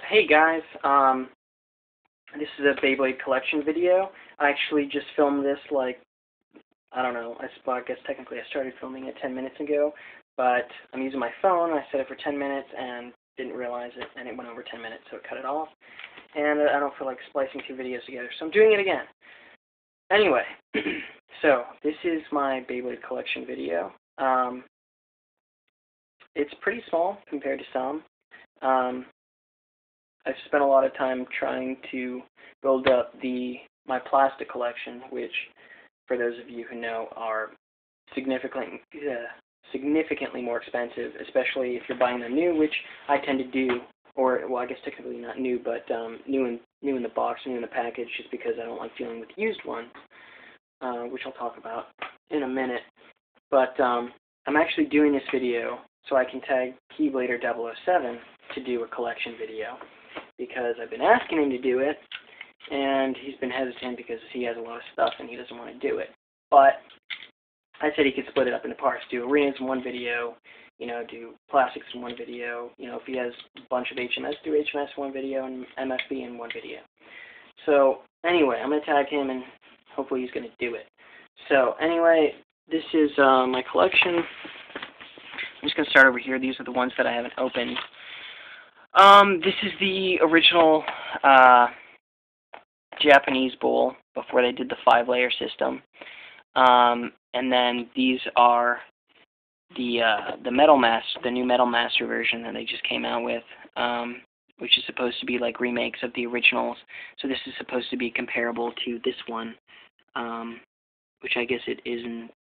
Hey guys, this is a Beyblade collection video. I actually just filmed this I don't know, I guess technically I started filming it 10 minutes ago, but I'm using my phone. I set it for 10 minutes and didn't realize it, and it went over 10 minutes, so it cut it off. And I don't feel like splicing two videos together, so I'm doing it again. Anyway, so this is my Beyblade collection video. It's pretty small compared to some. I've spent a lot of time trying to build up my plastic collection, which, for those of you who know, are significantly more expensive, especially if you're buying them new, which I tend to do. Or, well, I guess technically not new, but new in the box, new in the package, just because I don't like dealing with used ones, which I'll talk about in a minute. But I'm actually doing this video so I can tag Keyblader007 to do a collection video, because I've been asking him to do it, and he's been hesitant because he has a lot of stuff and he doesn't want to do it. But I said he could split it up into parts, do arenas in one video, do plastics in one video. If he has a bunch of HMS, do HMS in one video, and MFB in one video. So anyway, I'm going to tag him, and hopefully he's going to do it. So anyway, this is my collection. I'm just going to start over here. These are the ones that I haven't opened. This is the original Japanese bowl before they did the 5-layer system. And then these are the new Metal Master version that they just came out with, which is supposed to be like remakes of the originals. So this is supposed to be comparable to this one, which I guess it is in,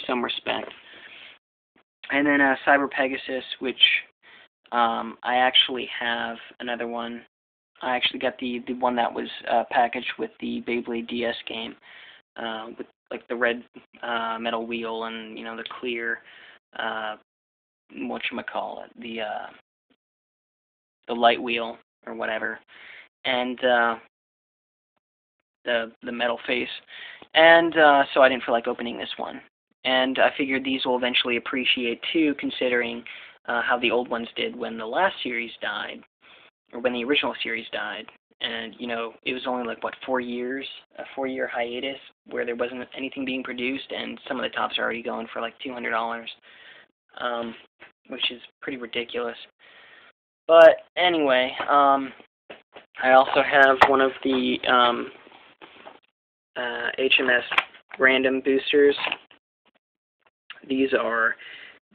some respect. And then Cyber Pegasus, which I actually have another one. I actually got the one that was packaged with the Beyblade DS game, with like the red metal wheel and the clear whatchamacallit, the light wheel or whatever, and the metal face. And so I didn't feel like opening this one. And I figured these will eventually appreciate too, considering how the old ones did when the last series died, or when the original series died. And, it was only like, 4 years, a 4-year hiatus where there wasn't anything being produced, and some of the tops are already going for like $200, which is pretty ridiculous. But anyway, I also have one of the HMS random boosters. These are,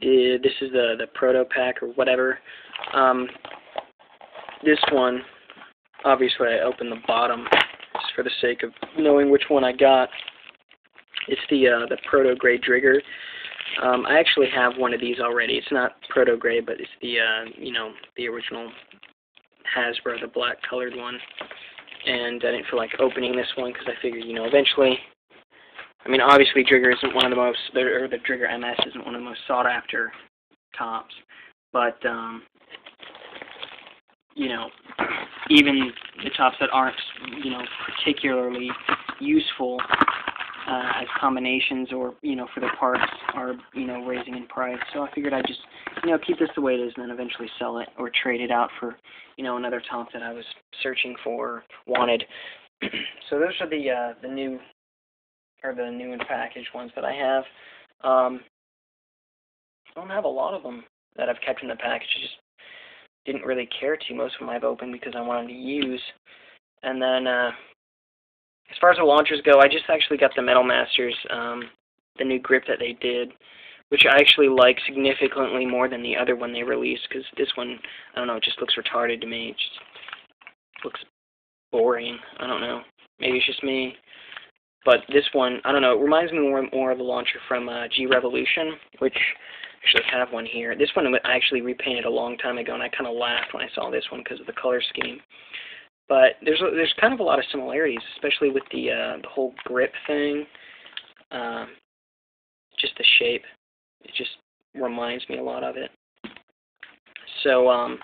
this is the proto pack or whatever. This one, obviously I opened the bottom just for the sake of knowing which one I got. It's the proto gray Drigger. I actually have one of these already. It's not proto gray, but it's the the original Hasbro, the black colored one. And I didn't feel like opening this one because I figured eventually. Obviously, Drigger isn't one of the most, or the Drigger MS isn't one of the most sought-after tops, but, even the tops that aren't, particularly useful as combinations or, for the parts are, raising in price. So I figured I'd just, keep this the way it is and then eventually sell it or trade it out for, another top that I was searching for or wanted. So those are the new and packaged ones that I have. I don't have a lot of them that I've kept in the package. I just didn't really care to. Most of them I've opened because I wanted to use. And then, as far as the launchers go, I just actually got the Metal Masters, the new grip that they did, which I actually like significantly more than the other one they released, because this one, I don't know, it just looks retarded to me. It just looks boring. I don't know. Maybe it's just me. But this one, I don't know, it reminds me more of the launcher from G-Revolution, which I actually have one here. This one I actually repainted a long time ago, and I kind of laughed when I saw this one because of the color scheme. But there's kind of a lot of similarities, especially with the whole grip thing. Just the shape. It just reminds me a lot of it. So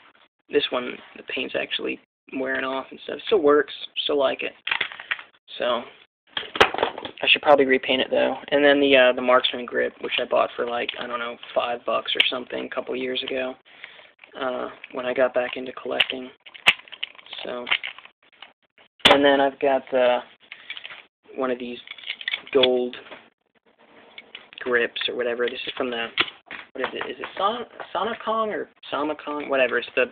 this one, the paint's actually wearing off and stuff. Still works. Still like it. So I should probably repaint it though. And then the Marksman grip, which I bought for like, I don't know, $5 or something a couple years ago, when I got back into collecting. So, and then I've got one of these gold grips or whatever. This is from the, what is it? Is it Sonokong or Samakong? Whatever. It's the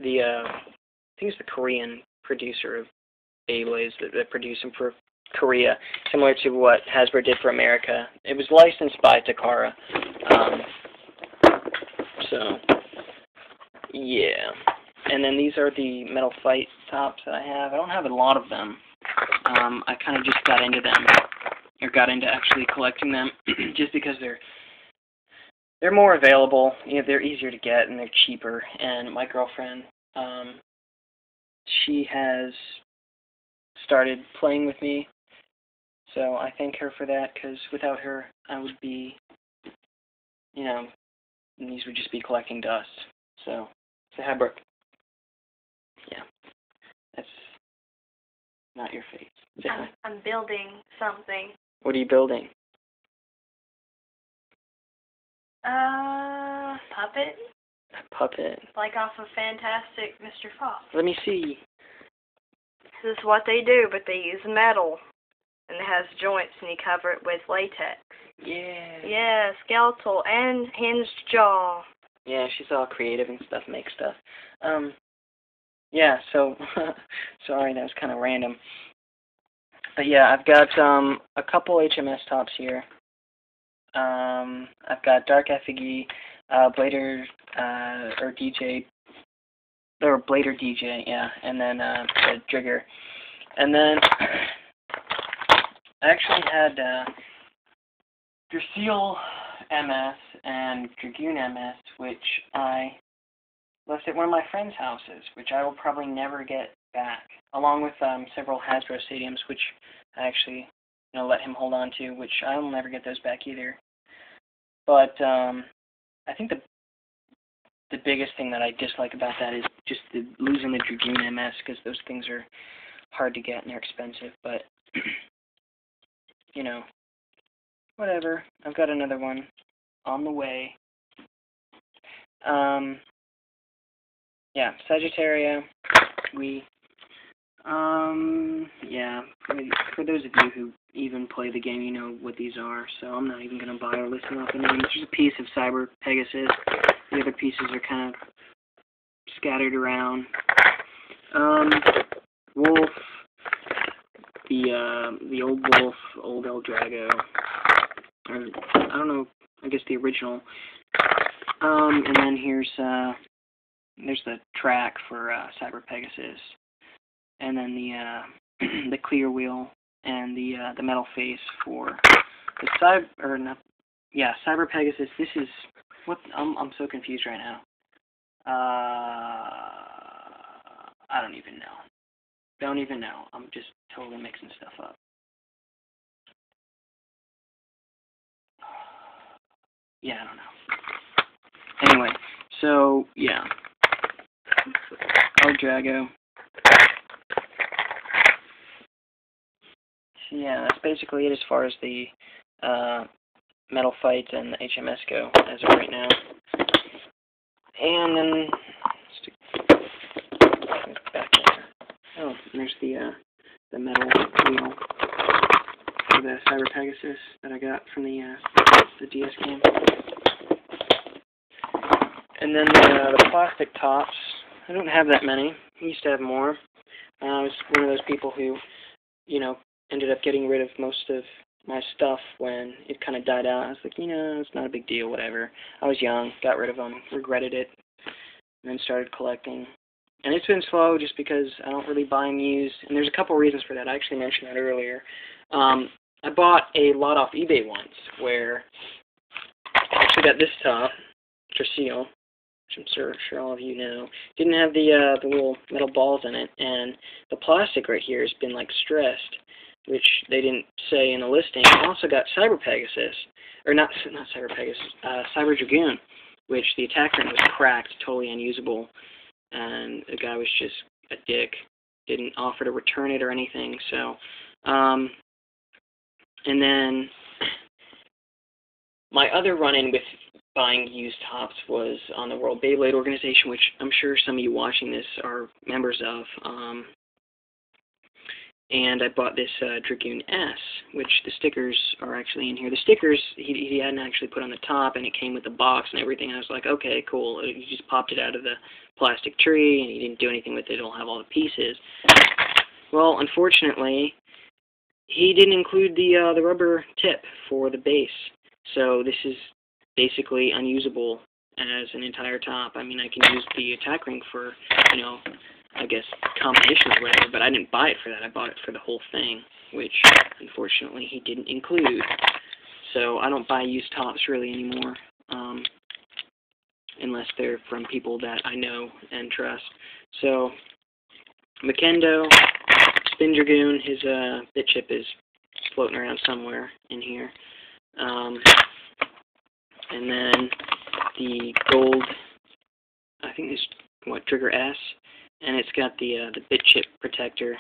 I think it's the Korean producer of Beyblades that produce them for Korea, similar to what Hasbro did for America. It was licensed by Takara. So, yeah. And then these are the metal fight tops that I have. I don't have a lot of them. I kind of just got into them, or got into actually collecting them, just because they're more available. You know, they're easier to get and they're cheaper. And my girlfriend, she has started playing with me, so I thank her for that, because without her, I would be, you know, these would just be collecting dust. So, say hi, Brooke. Yeah, that's not your face. Say hi. I'm building something. What are you building? Puppet. A puppet. Like off of Fantastic Mr. Fox. Let me see. This is what they do, but they use metal. And it has joints, and you cover it with latex. Yeah. Yeah, skeletal and hinged jaw. Yeah, she's all creative and stuff, makes stuff. Yeah, so, sorry, that was kind of random. But yeah, I've got a couple HMS tops here. I've got Dark Effigy, Blader, or DJ, or Blader DJ, yeah, and then the Trigger. And then I actually had Drasil MS and Dragoon MS, which I left at one of my friend's houses, which I will probably never get back, along with several Hasbro Stadiums, which I actually, you know, let him hold on to, which I will never get those back either. But I think the biggest thing that I dislike about that is just losing the Dragoon MS, because those things are hard to get and they're expensive. But you know, whatever. I've got another one on the way. Yeah, Sagittaria. Yeah, for those of you who even play the game, you know what these are, so I'm not even going to bother listing off the names. There's a piece of Cyber Pegasus. The other pieces are kind of scattered around. Wolf, the old Wolf, old El Drago, or I don't know, I guess the original. And then there's the track for Cyber Pegasus, and then the clear wheel and the metal face for the Cyber Pegasus. This is what I'm so confused right now. I don't even know. Don't even know. I'm just totally mixing stuff up. Yeah, I don't know. Anyway, so yeah. El Drago. So yeah, that's basically it as far as the metal fights and the HMS go as of right now. And then back there. Oh, and there's the metal wheel for the Cyber Pegasus that I got from the DS game. And then the plastic tops. I don't have that many. I used to have more. I was one of those people who, you know, ended up getting rid of most of my stuff when it kind of died out. I was like, you know, it's not a big deal, whatever. I was young, got rid of them, regretted it, and then started collecting. And it's been slow just because I don't really buy them used. And there's a couple reasons for that. I actually mentioned that earlier. I bought a lot off eBay once where I actually got this top, Drasil, which I'm sure all of you know. Didn't have the little metal balls in it, and the plastic right here has been like stressed, which they didn't say in the listing. I also got Cyber Pegasus, or not Cyber Pegasus, Cyber Dragoon, which the attack ring was cracked, totally unusable, and the guy was just a dick. Didn't offer to return it or anything. So, and then my other run-in with buying used tops was on the World Beyblade organization, which I'm sure some of you watching this are members of. And I bought this Dragoon S, which the stickers are actually in here. The stickers he hadn't actually put on the top, and it came with the box and everything. I was like, okay, cool. He just popped it out of the plastic tree, and he didn't do anything with it. It'll have all the pieces. Well, unfortunately, he didn't include the rubber tip for the base. So this is basically unusable as an entire top. I mean, I can use the attack ring for, you know, I guess combinations or whatever, but I didn't buy it for that. I bought it for the whole thing, which unfortunately he didn't include. So I don't buy used tops really anymore, unless they're from people that I know and trust. So Makendo, Spin Dragoon, his bit chip is floating around somewhere in here. And then the gold, I think it's Trigger S, and it's got the bit chip protector,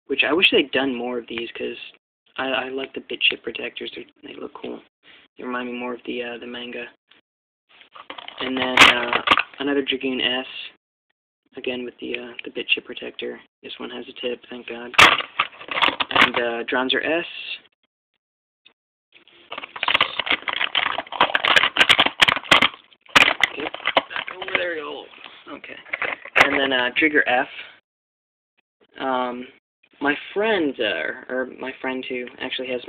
which I wish they'd done more of these, because I like the bit chip protectors. They look cool. They remind me more of the manga. And then another Dragoon S, again with the bit chip protector. This one has a tip, thank God. And Dronzer S. Okay, back over there you go. Okay. And then Trigger F. My friend, or my friend who actually has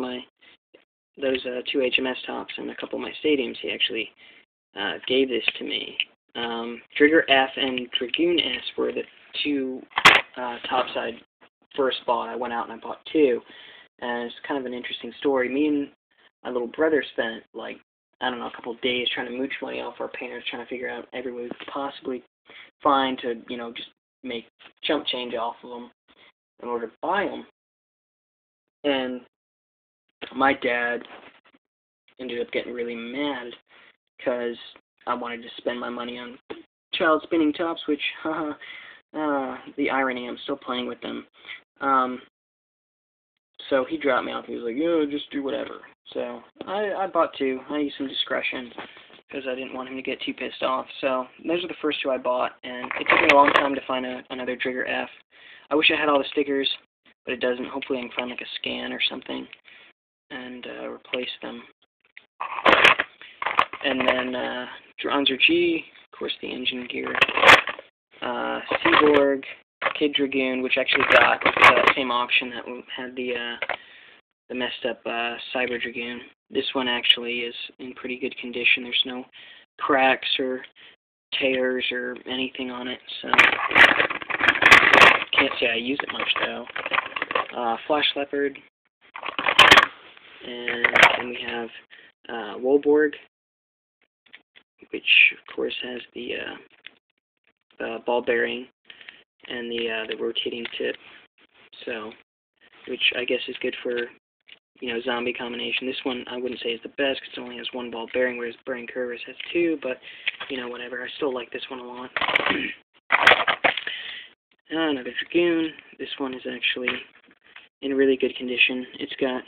those 2 HMS tops and a couple of my stadiums, he actually gave this to me. Trigger F and Dragoon S were the 2 tops I first bought. I went out and I bought 2, and it's kind of an interesting story. Me and my little brother spent, like, I don't know, a couple of days trying to mooch money off our parents, trying to figure out every way we could possibly find to, you know, just make chump change off of them in order to buy them. And my dad ended up getting really mad because I wanted to spend my money on child spinning tops, which, the irony, I'm still playing with them. So he dropped me off. He was like, yeah, just do whatever. So I bought 2. I used some discretion because I didn't want him to get too pissed off. So those are the first 2 I bought, and it took me a long time to find another Trigger F. I wish I had all the stickers, but it doesn't. Hopefully I can find like a scan or something and replace them. And then Dronzer G, of course the engine gear. Seaborg, Kid Dragoon, which actually got the same auction that had the messed up Cyber Dragoon. This one actually is in pretty good condition. There's no cracks or tears or anything on it, so can't say I use it much though. Flash Leopard, and then we have Wolborg, which of course has the ball bearing and the rotating tip, so which I guess is good for, you know, zombie combination. This one I wouldn't say is the best because it only has 1 ball bearing, whereas Brain Curvers has 2, but, you know, whatever. I still like this one a lot. Another Dragoon. This one is actually in really good condition. It's got,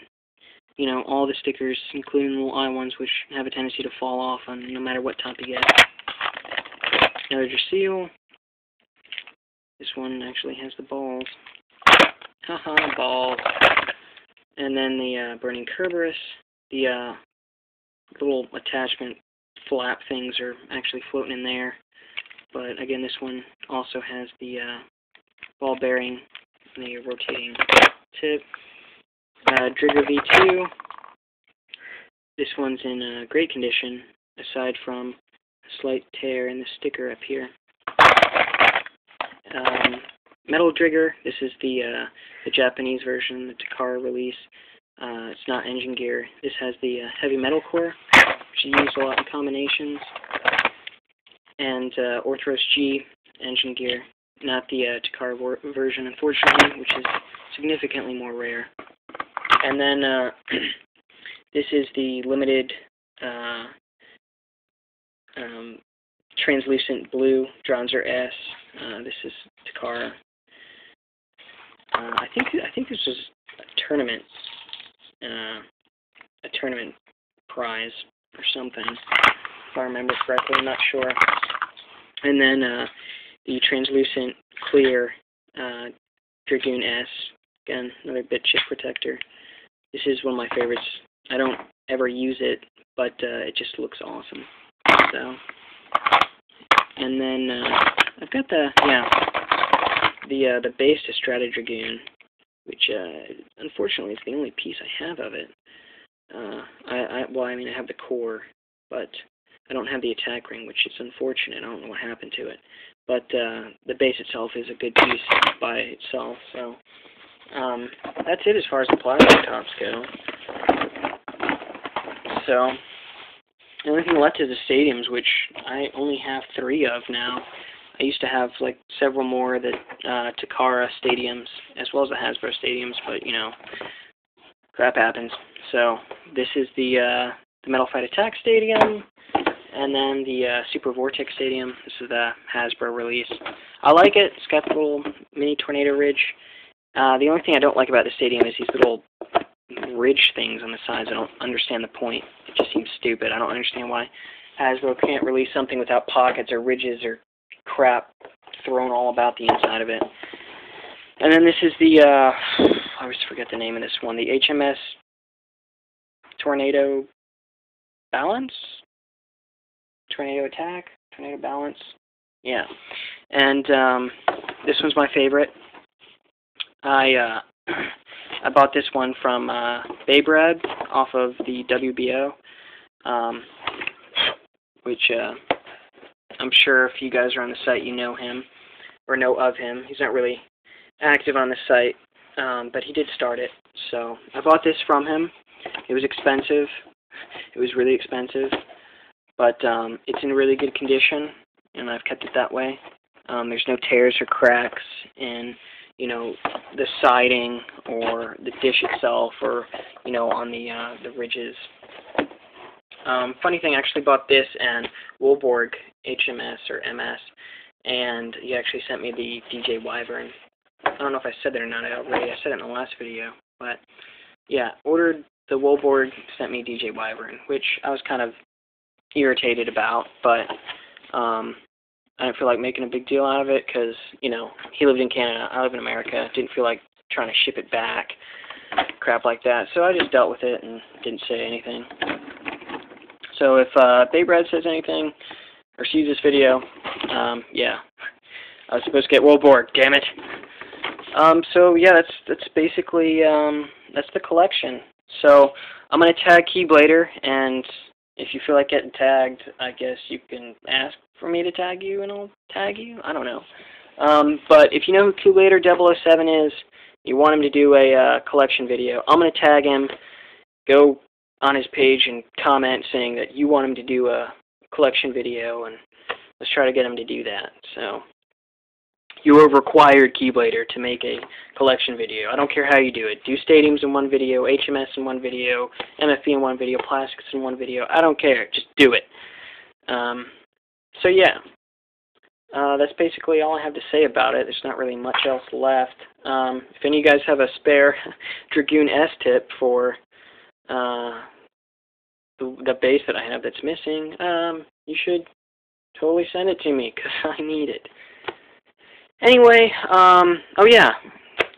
you know, all the stickers, including the little eye ones, which have a tendency to fall off on no matter what top you get. Another Drasil. This one actually has the balls. Haha, balls. And then the Burning Kerberos. The little attachment flap things are actually floating in there. But again, this one also has the ball bearing and the rotating tip. Drigger V2. This one's in great condition, aside from a slight tear in the sticker up here. Metal Drigger. This is the Japanese version, the Takara release. It's not engine gear. This has the heavy metal core, which is used a lot in combinations. And Orthros G engine gear, not the Takara version, unfortunately, which is significantly more rare. And then this is the limited translucent blue Dronzer S. This is Takara. I think this was a tournament prize or something. I remember correctly. I'm not sure. And then the translucent clear Dragoon S. Again, another bit chip protector. This is one of my favorites. I don't ever use it, but it just looks awesome. So, and then I've got the base to Strata Dragoon, which unfortunately is the only piece I have of it. I have the core, but I don't have the attack ring, which is unfortunate. I don't know what happened to it. But the base itself is a good piece by itself. So that's it as far as the plastic tops go. So the only thing left is the stadiums, which I only have 3 of now. I used to have like several more that Takara stadiums, as well as the Hasbro stadiums, but you know, crap happens. So this is the Metal Fight Attack Stadium, and then the Super Vortex Stadium. This is the Hasbro release. I like it. It's got the little mini tornado ridge. The only thing I don't like about the stadium is these little ridge things on the sides. I don't understand the point. It just seems stupid. I don't understand why Hasbro can't release something without pockets or ridges or crap thrown all about the inside of it. And then this is the, I always forget the name of this one, the HMS Tornado Balance? Tornado Attack? Tornado Balance? Yeah. And this one's my favorite. I bought this one from Beyblade off of the WBO, which I'm sure if you guys are on the site, you know him, or know of him. He's not really active on the site, but he did start it. So I bought this from him. It was expensive. It was really expensive, but it's in really good condition, and I've kept it that way. There's no tears or cracks in, you know, the siding or the dish itself, or you know, on the ridges. Funny thing, I actually bought this and Woolborg HMS or MS, and he actually sent me the DJ Wyvern. I don't know if I said that or not already. I said it in the last video, but yeah, ordered the Woolborg, sent me DJ Wyvern, which I was kind of irritated about, but I didn't feel like making a big deal out of it because, you know, he lived in Canada, I live in America. Didn't feel like trying to ship it back, crap like that. So I just dealt with it and didn't say anything. So if Beyblade says anything or sees this video, yeah, I was supposed to get Woolborg, damn it. So yeah, that's basically that's the collection. So I'm gonna tag Keyblader, and if you feel like getting tagged, I guess you can ask for me to tag you, and I'll tag you. I don't know. But if you know who Keyblader 007 is, you want him to do a collection video, I'm gonna tag him. Go on his page and comment saying that you want him to do a collection video, and let's try to get him to do that. So you are required, Keyblader, to make a collection video. I don't care how you do it. Do stadiums in one video, HMS in one video, MFB in one video, plastics in one video. I don't care. Just do it. So yeah, that's basically all I have to say about it. There's not really much else left. If any of you guys have a spare Dragoon S tip for the base that I have that's missing, you should totally send it to me, because I need it. Anyway, oh yeah,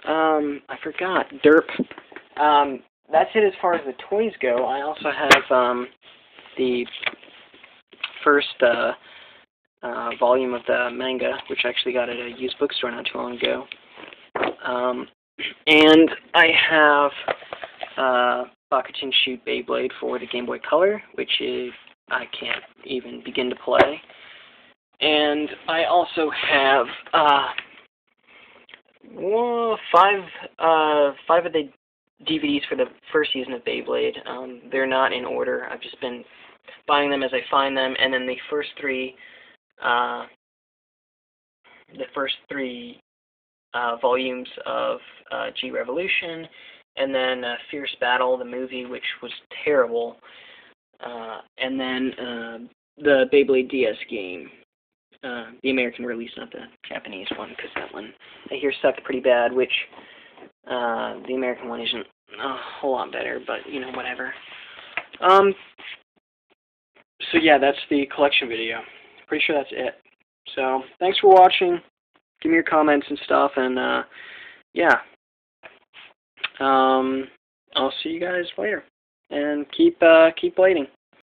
I forgot, derp. That's it as far as the toys go. I also have the first volume of the manga, which I actually got at a used bookstore not too long ago. And I have Bakutin Shoot Beyblade for the Game Boy Color, which is, I can't even begin to play. And I also have five of the DVDs for the first season of Beyblade. They're not in order. I've just been buying them as I find them. And then the first three volumes of G Revolution, and then Fierce Battle, the movie, which was terrible, and then the Beyblade DS game, the American release, not the Japanese one, because that one I hear sucked pretty bad, which the American one isn't a whole lot better, but, you know, whatever. So yeah, that's the collection video. Pretty sure that's it. So thanks for watching. Give me your comments and stuff, and yeah. I'll see you guys later, and keep blading.